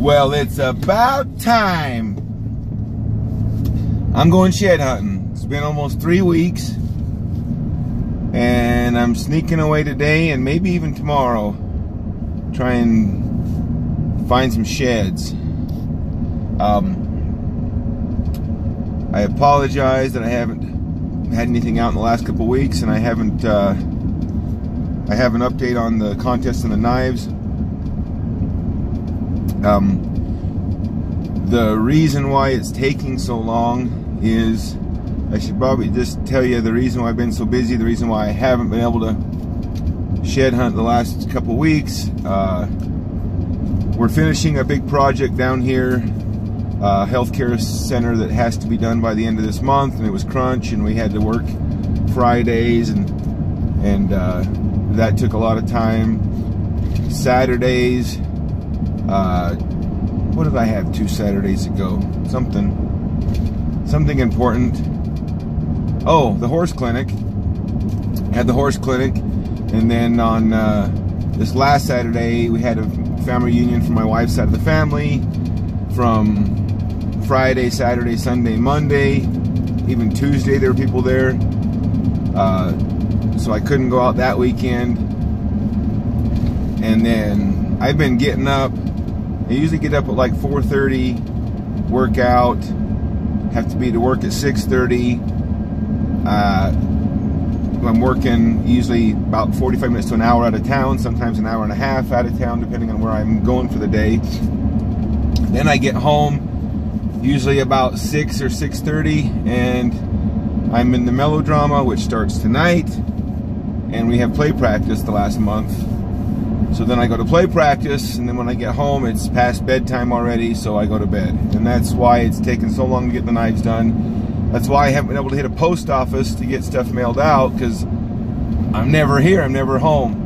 Well, it's about time. I'm going shed hunting. It's been almost 3 weeks, and I'm sneaking away today and maybe even tomorrow. Try and find some sheds. I apologize that I haven't had anything out in the last couple weeks, and I have an update on the contest and the knives. The reason why it's taking so long is, I should probably just tell you the reason why I've been so busy, the reason why I haven't been able to shed hunt the last couple weeks. We're finishing a big project down here, healthcare center that has to be done by the end of this month, and it was crunch, and we had to work Fridays, and that took a lot of time. Saturdays, what did I have 2 Saturdays ago? Something important. Oh, the horse clinic. Had the horse clinic, and then on this last Saturday we had a family reunion from my wife's side of the family. From Friday, Saturday, Sunday, Monday, even Tuesday there were people there. So I couldn't go out that weekend. And then I've been getting up. I usually get up at like 4:30, work out, have to be to work at 6:30. I'm working usually about 45 minutes to an hour out of town, sometimes an hour and a half out of town, depending on where I'm going for the day. Then I get home, usually about 6 or 6:30, and I'm in the melodrama, which starts tonight, and we have play practice the last month. So then I go to play practice, and then when I get home, it's past bedtime already, so I go to bed. And that's why it's taken so long to get the knives done. That's why I haven't been able to hit a post office to get stuff mailed out, because I'm never here, I'm never home.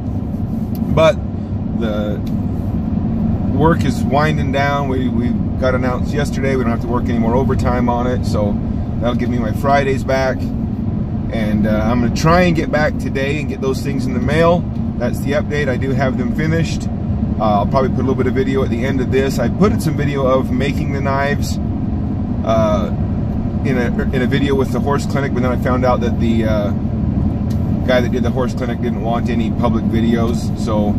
But the work is winding down. We got announced yesterday we don't have to work any more overtime on it, so that'll give me my Fridays back. And I'm going to try and get back today and get those things in the mail. That's the update. I do have them finished. I'll probably put a little bit of video at the end of this. I put some video of making the knives in a video with the horse clinic, but then I found out that the guy that did the horse clinic didn't want any public videos, so,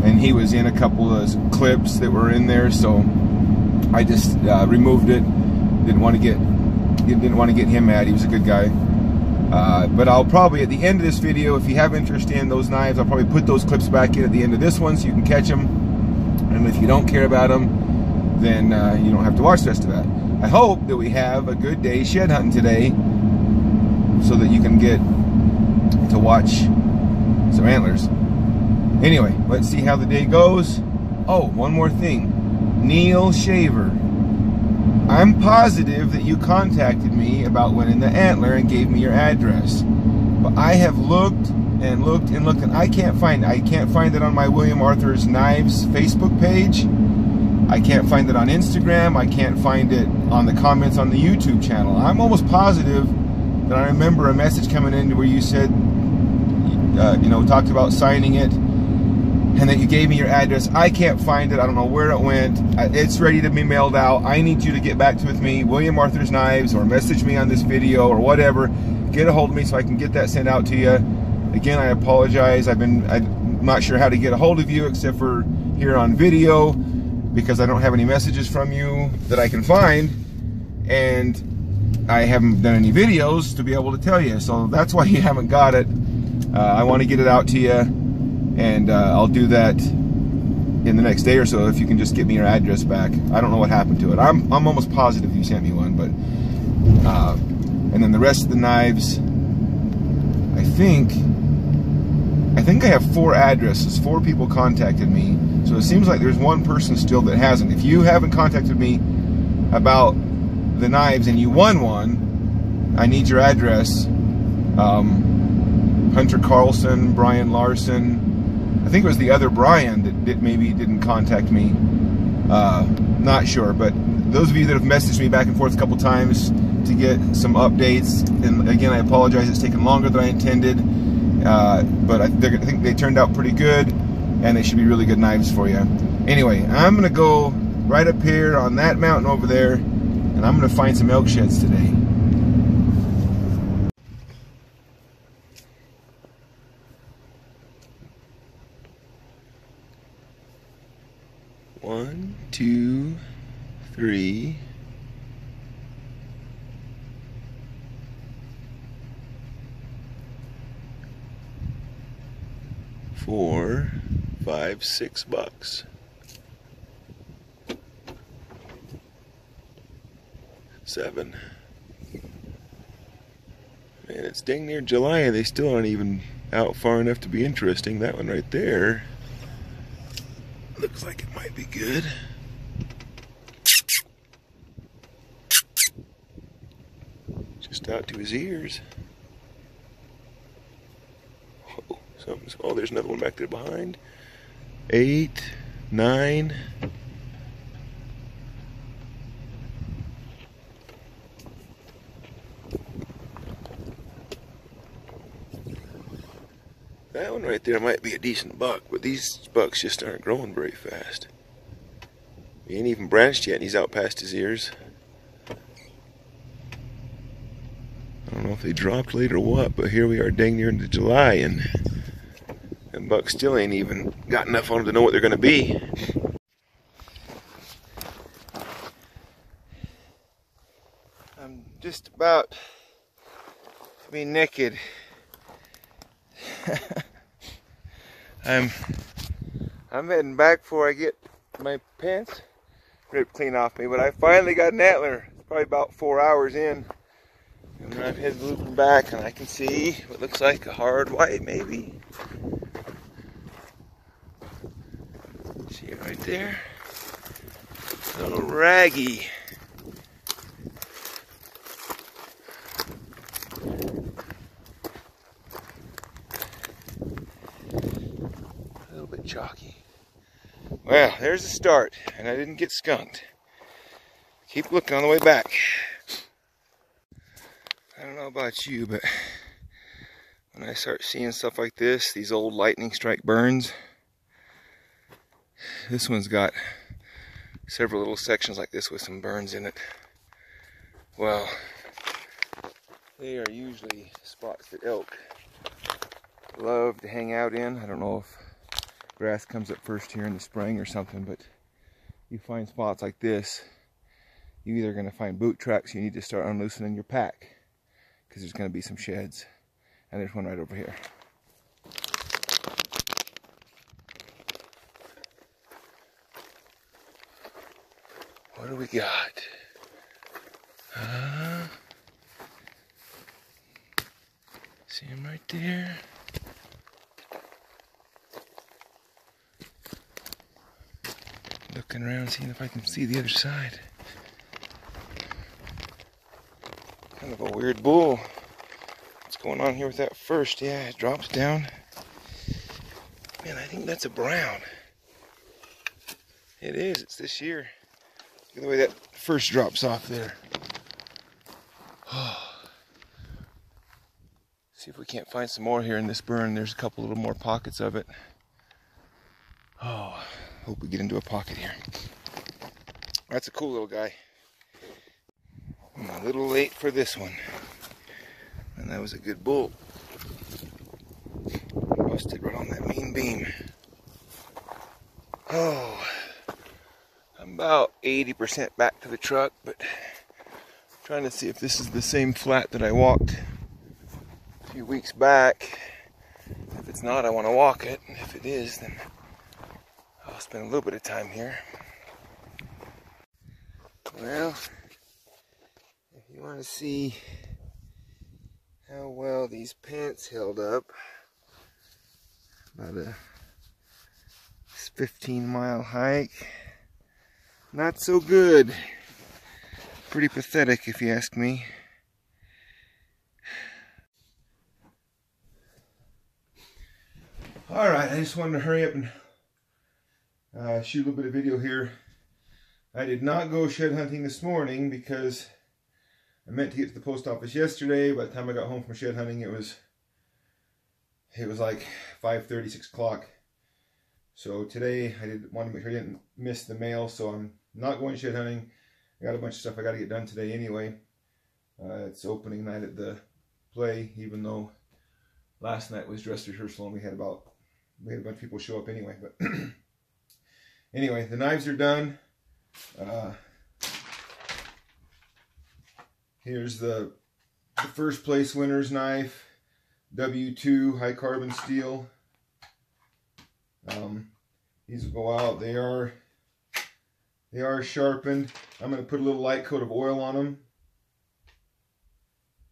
and he was in a couple of clips that were in there, so I just removed it. Didn't want to get him mad. He was a good guy. But I'll probably, at the end of this video, if you have interest in those knives, I'll probably put those clips back in at the end of this one so you can catch them. And if you don't care about them, then you don't have to watch the rest of that. I hope that we have a good day shed hunting today so that you can get to watch some antlers. Anyway, let's see how the day goes. Oh, one more thing. Neil Shaver. I'm positive that you contacted me about winning the antler and gave me your address. But I have looked and looked and looked, and I can't find it. I can't find it on my William Arthur's Knives Facebook page. I can't find it on Instagram. I can't find it on the comments on the YouTube channel. I'm almost positive that I remember a message coming in where you said, you know, talked about signing it, and that you gave me your address. I can't find it. I don't know where it went. It's ready to be mailed out. I need you to get back with me, William Arthur's Knives, or message me on this video or whatever. Get a hold of me so I can get that sent out to you. Again, I apologize. I'm not sure how to get a hold of you except for here on video, because I don't have any messages from you that I can find, and I haven't done any videos to be able to tell you. So that's why you haven't got it. I want to get it out to you, and I'll do that in the next day or so if you can just get me your address back. I don't know what happened to it. I'm almost positive you sent me one, but and then the rest of the knives, I think I have 4 addresses. 4 people contacted me, so it seems like there's one person still that hasn't. If you haven't contacted me about the knives and you won one, I need your address. Hunter Carlson, Brian Larson, I think it was the other Brian that maybe didn't contact me. Not sure, but those of you that have messaged me back and forth a couple times to get some updates, and again, I apologize, it's taken longer than I intended, but I think they turned out pretty good, and they should be really good knives for you. Anyway, I'm gonna go right up here on that mountain over there, and I'm going to find some elk sheds today. One, two, three. 4, 5, 6 bucks. 7. Man, it's dang near July and they still aren't even out far enough to be interesting. That one right there looks like it might be good. Just out to his ears. Oh, there's another one back there behind. 8, 9. That one right there might be a decent buck, but these bucks just aren't growing very fast. He ain't even branched yet and he's out past his ears. I don't know if they dropped late or what, but here we are dang near into July and bucks still ain't even got enough on them to know what they're going to be. I'm just about to be naked. I'm heading back before I get my pants ripped clean off me, but I finally got an antler. It's probably about 4 hours in. And I'm heading looping back and I can see what looks like a hard white maybe. See it right there? A little raggy. A little bit chalky. Well, there's the start, and I didn't get skunked. Keep looking on the way back. I don't know about you, but when I start seeing stuff like this, these old lightning strike burns, this one's got several little sections like this with some burns in it. Well, they are usually spots that elk love to hang out in. I don't know if grass comes up first here in the spring or something, but you find spots like this, you're either going to find boot tracks, you need to start unloosening your pack, because there's going to be some sheds. And there's one right over here. What do we got? See him right there? Looking around, seeing if I can see the other side. Kind of a weird bull. What's going on here with that first? Yeah, it drops down. Man, I think that's a brown. It is, it's this year. Look at the way that first drops off there. Oh. See if we can't find some more here in this burn. There's a couple little more pockets of it. Oh, hope we get into a pocket here. That's a cool little guy. I'm a little late for this one. And that was a good bull. Busted right on that mean beam. Oh, I'm about 80% back to the truck, but I'm trying to see if this is the same flat that I walked a few weeks back. If it's not, I want to walk it. And if it is, then I'll spend a little bit of time here. Well, if you want to see how well these pants held up, about a 15-mile hike, not so good. Pretty pathetic if you ask me. Alright, I just wanted to hurry up and shoot a little bit of video here. I did not go shed hunting this morning because I meant to get to the post office yesterday. By the time I got home from shed hunting, it was like 5:30, 6 o'clock. So today I want to make sure I didn't miss the mail, so I'm not going shed hunting. I got a bunch of stuff I got to get done today anyway. It's opening night at the play, even though last night was dress rehearsal and we had a bunch of people show up anyway. But anyway, the knives are done. Here's the first place winner's knife, W2 high carbon steel. These will go out. They are sharpened. I'm going to put a little light coat of oil on them.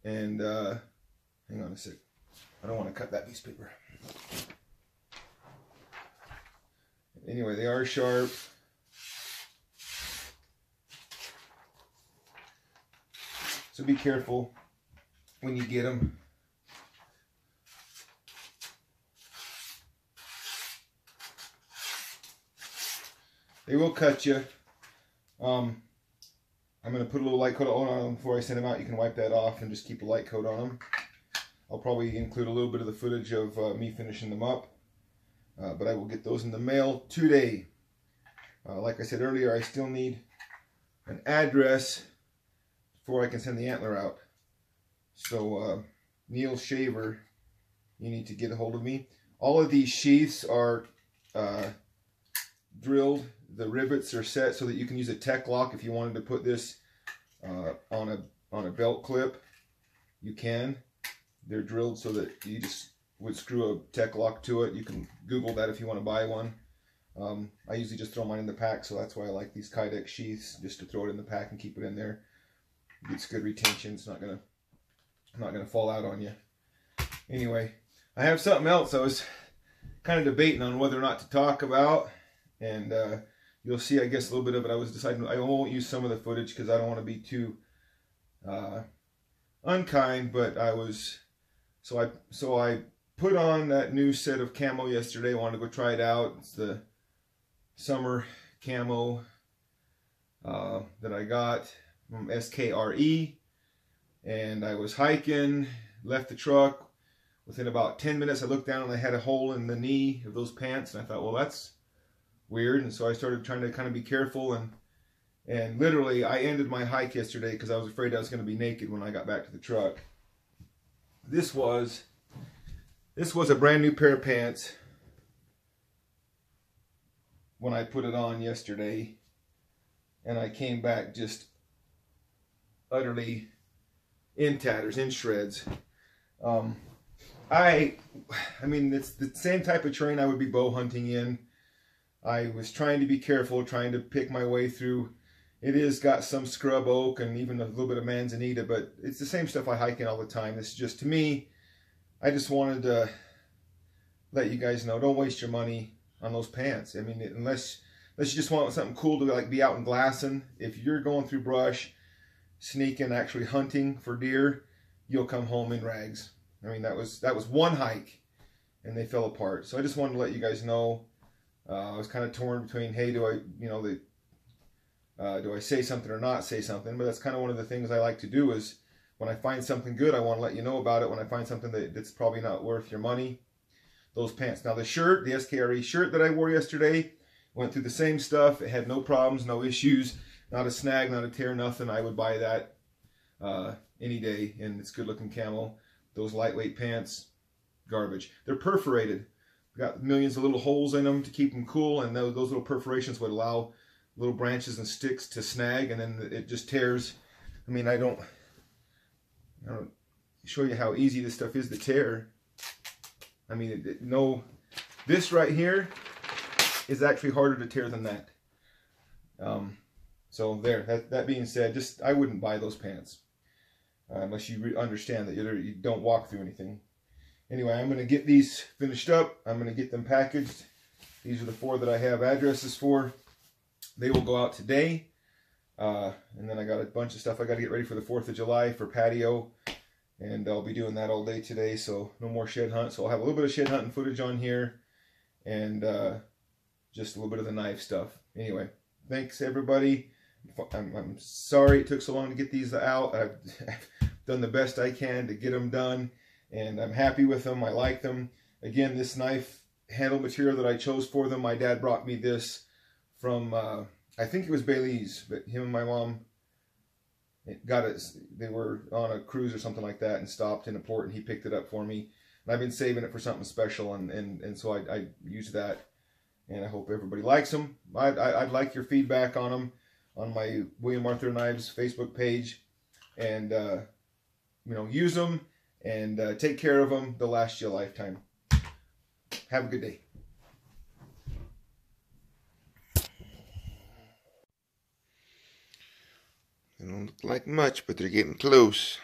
And hang on a sec. I don't want to cut that piece of paper. Anyway, they are sharp. So be careful when you get them. They will cut you. I'm going to put a little light coat on them before I send them out. You can wipe that off and just keep a light coat on them. I'll probably include a little bit of the footage of me finishing them up. But I will get those in the mail today. Like I said earlier, I still need an address before I can send the antler out. So Neil Shaver, you need to get a hold of me. All of these sheaths are drilled. The rivets are set so that you can use a tech lock. If you wanted to put this on a belt clip, you can. They're drilled so that you just would screw a tech lock to it. You can Google that if you want to buy one. I usually just throw mine in the pack, so that's why I like these Kydex sheaths, just to throw it in the pack and keep it in there. It's good retention. It's not gonna fall out on you. Anyway, I have something else I was kind of debating on whether or not to talk about, and you'll see, I guess, a little bit of it. I was deciding I won't use some of the footage because I don't want to be too unkind, but so I put on that new set of camo yesterday. I wanted to go try it out. It's the summer camo that I got from SKRE, and I was hiking, left the truck. Within about 10 minutes I looked down and I had a hole in the knee of those pants, and I thought, well, that's weird. And so I started trying to kind of be careful, and literally I ended my hike yesterday because I was afraid I was going to be naked when I got back to the truck. This was a brand new pair of pants when I put it on yesterday, and I came back just utterly in tatters, in shreds. I mean, it's the same type of terrain I would be bow hunting in. I was trying to be careful, trying to pick my way through. It is got some scrub oak and even a little bit of manzanita, but it's the same stuff I hike in all the time. This is just, to me, I just wanted to let you guys know, don't waste your money on those pants. I mean, unless you just want something cool to like be out and glassing. If you're going through brush, sneaking, actually hunting for deer, you'll come home in rags. I mean, that was one hike, and they fell apart. So I just wanted to let you guys know. I was kind of torn between, hey, do I say something or not say something? But that's kind of one of the things I like to do is when I find something good, I want to let you know about it. When I find something that's probably not worth your money, those pants. Now the shirt, the SKRE shirt that I wore yesterday, went through the same stuff. It had no problems, no issues, not a snag, not a tear, nothing. I would buy that any day, and it's good looking camo. Those lightweight pants, garbage. They're perforated. Got millions of little holes in them to keep them cool, and those little perforations would allow little branches and sticks to snag, and then it just tears. I mean, I don't show you how easy this stuff is to tear. I mean, this right here is actually harder to tear than that. So there. That being said, I wouldn't buy those pants unless you understand that you don't walk through anything. Anyway, I'm going to get these finished up. I'm going to get them packaged. These are the 4 that I have addresses for. They will go out today. And then I got a bunch of stuff I got to get ready for the 4th of July for patio. And I'll be doing that all day today, so no more shed hunt. So I'll have a little bit of shed hunting footage on here. And just a little bit of the knife stuff. Anyway, thanks everybody. I'm sorry it took so long to get these out. I've done the best I can to get them done, and I'm happy with them. I like them. Again, this knife handle material that I chose for them. My dad brought me this from, I think it was Belize, but him and my mom got it. They were on a cruise or something like that and stopped in a port, and he picked it up for me. And I've been saving it for something special, and so I use that, and I hope everybody likes them. I'd like your feedback on them on my William Arthur Knives Facebook page, and you know, use them and take care of them. They'll last you a lifetime. Have a good day. They don't look like much, but they're getting close.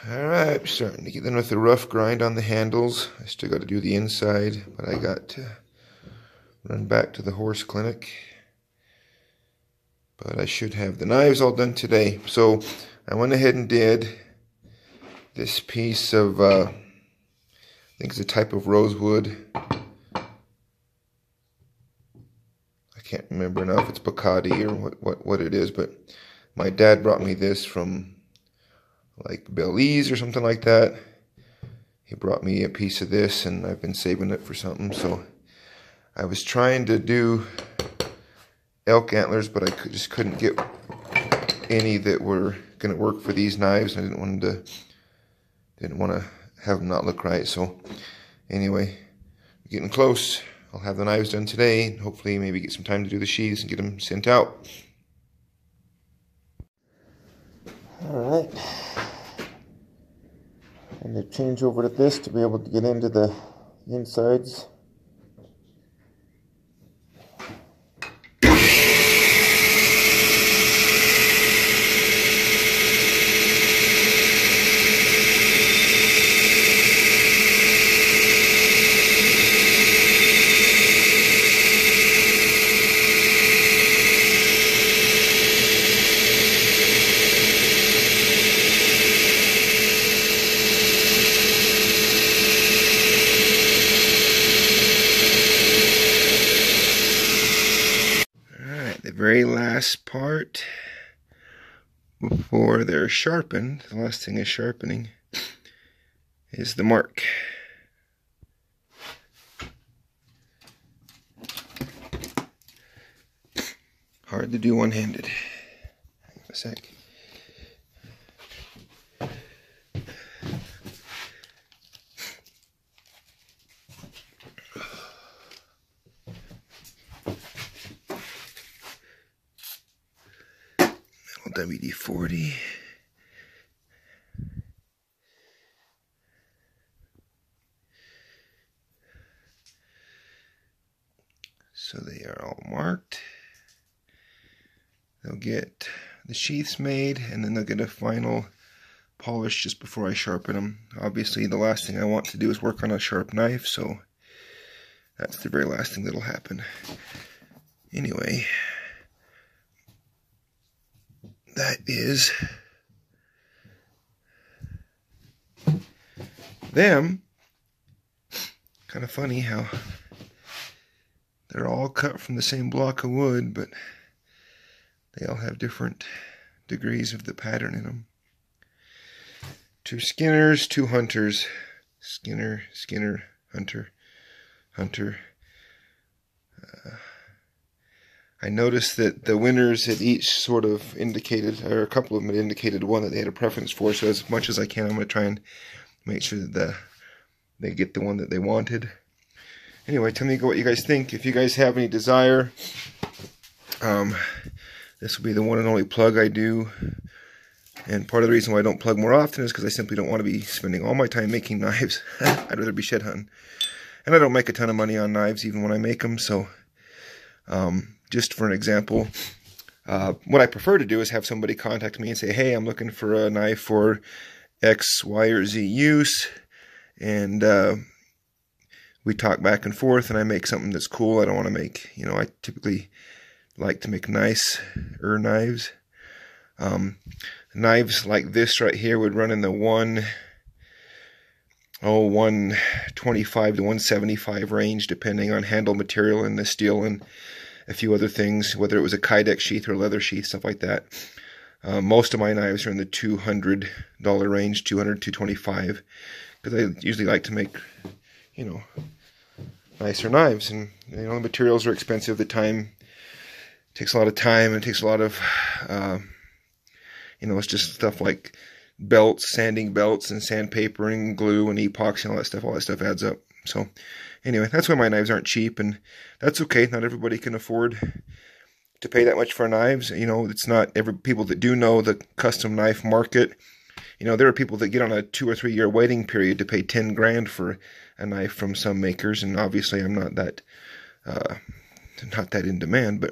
Alright, starting to get in with the rough grind on the handles. I still got to do the inside, but I got to run back to the horse clinic. But I should have the knives all done today. So I went ahead and did this piece of, I think it's a type of rosewood. I can't remember now if it's Bacardi or what it is, but my dad brought me this from like Belize or something like that. He brought me a piece of this, and I've been saving it for something. So I was trying to do elk antlers, but I just couldn't get any that were going to work for these knives. I didn't want to have them not look right. So anyway, getting close. I'll have the knives done today, and hopefully maybe get some time to do the sheaths and get them sent out. All right. And to change over to this to be able to get into the insides. The very last part before they're sharpened, the last thing is sharpening, is the mark. Hard to do one-handed. Hang on a sec. WD-40. So they are all marked. They'll get the sheaths made, and then they'll get a final polish just before I sharpen them. Obviously, the last thing I want to do is work on a sharp knife, so that's the very last thing that'll happen. Anyway, that is them. Kind of funny how they're all cut from the same block of wood, but they all have different degrees of the pattern in them. 2 skinners, 2 hunters, Skinner, Hunter. I noticed that the winners had each sort of indicated, or a couple of them had indicated one that they had a preference for, so as much as I can, I'm going to try and make sure that they get the one that they wanted. Anyway, tell me what you guys think. If you guys have any desire, this will be the one and only plug I do. And part of the reason why I don't plug more often is because I simply don't want to be spending all my time making knives. I'd rather be shed hunting. And I don't make a ton of money on knives even when I make them, so just for an example, what I prefer to do is have somebody contact me and say, hey, I'm looking for a knife for X, Y, or Z use, and we talk back and forth, and I make something that's cool. I don't want to make, I typically like to make nicer knives. Knives like this right here would run in the 125 to 175 range, depending on handle material and the steel and a few other things, whether it was a Kydex sheath or leather sheath, stuff like that. Most of my knives are in the $200 range, $200, $225, because I usually like to make, nicer knives, and the materials are expensive. The time takes a lot of time, and it takes a lot of, it's just stuff like belts, sanding belts, and sandpapering, glue, and epoxy, and all that stuff. All that stuff adds up. So, anyway, that's why my knives aren't cheap, and that's okay. Not everybody can afford to pay that much for knives. It's not every people that do know the custom knife market. There are people that get on a 2 or 3 year waiting period to pay 10 grand for a knife from some makers, and obviously I'm not that in demand,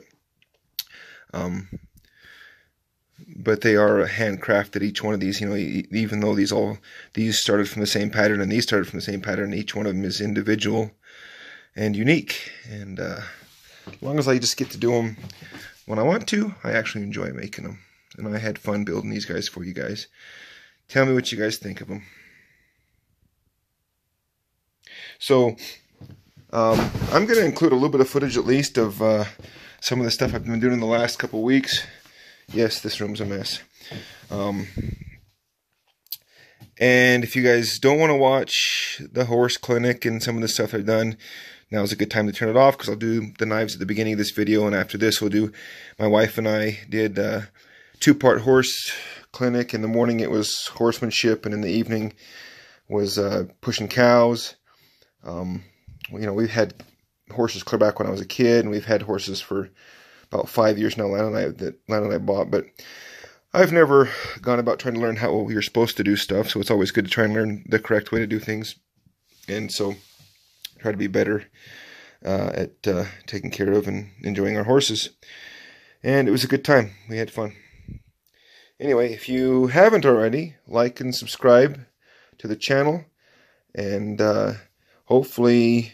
but they are handcrafted. Each one of these, even though these started from the same pattern and these started from the same pattern, each one of them is individual and unique. And as long as I just get to do them when I want to, I actually enjoy making them. And I had fun building these guys for you guys. Tell me what you guys think of them. So, I'm going to include a little bit of footage at least of some of the stuff I've been doing in the last couple of weeks. Yes, this room's a mess. And if you guys don't want to watch the horse clinic and some of the stuff I've done, now's a good time to turn it off, because I'll do the knives at the beginning of this video, and after this my wife and I did a 2-part horse clinic. In the morning it was horsemanship, and in the evening was pushing cows. We've had horses clear back when I was a kid, and we've had horses for about 5 years now, that Lana and I bought, but I've never gone about trying to learn how you're supposed to do stuff, so it's always good to try and learn the correct way to do things, and so try to be better at taking care of and enjoying our horses. And it was a good time. We had fun. Anyway, if you haven't already, like and subscribe to the channel, and hopefully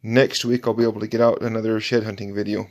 next week I'll be able to get out another shed hunting video.